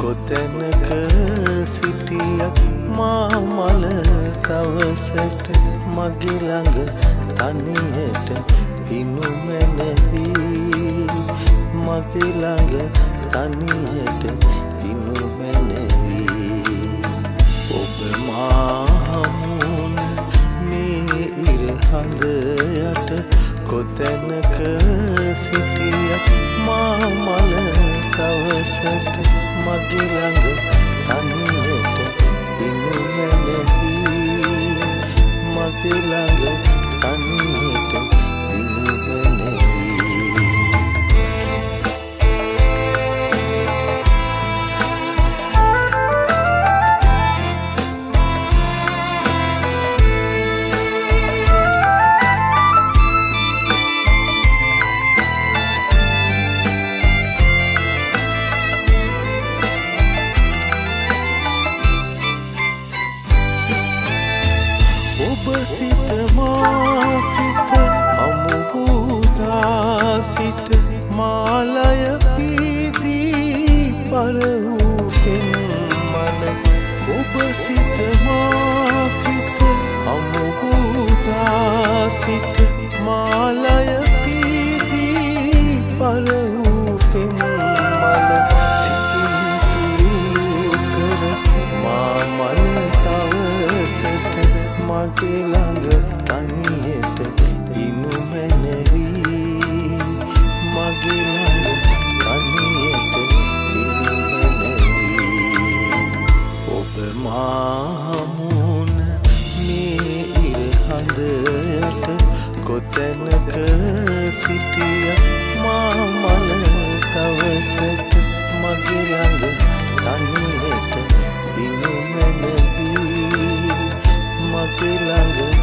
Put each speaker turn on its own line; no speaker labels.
කොතැනක සිටියත් මා මල දවසට මගේ ළඟ තනියට ඉනු මැනවි මගේ ළඟ තනියට ඉනු මැනවි ඔබ මා හමුවන මේ ඉර හඳ යට කොතැනක සිටියත් මා මල දවසට මගේ ළඟ තනියට ඉනු මැනවි මගේ ළඟ තනියට ඉනු මැනවි ඔබ සිත මා සිත හමු වූදා සිට මාලය පීදී පර වූ පෙම්මන ඔබ සිත මා සිත හමු වූදා සිට මාලය පීදී පර වූ පෙම්මන සිතින් තුරු කර මා මල් තවසට මගේ ළඟ තනියට ඉනු මැනවි මගේ ළඟ තනියට ඉනු මැනවි ඔබ මා හමුවන මේ ඉර හඳ යට කොතැනක සිටියත් මා මල දවසට මගේ ළඟ තනියට ඉනු මැනවි මගේ ළඟ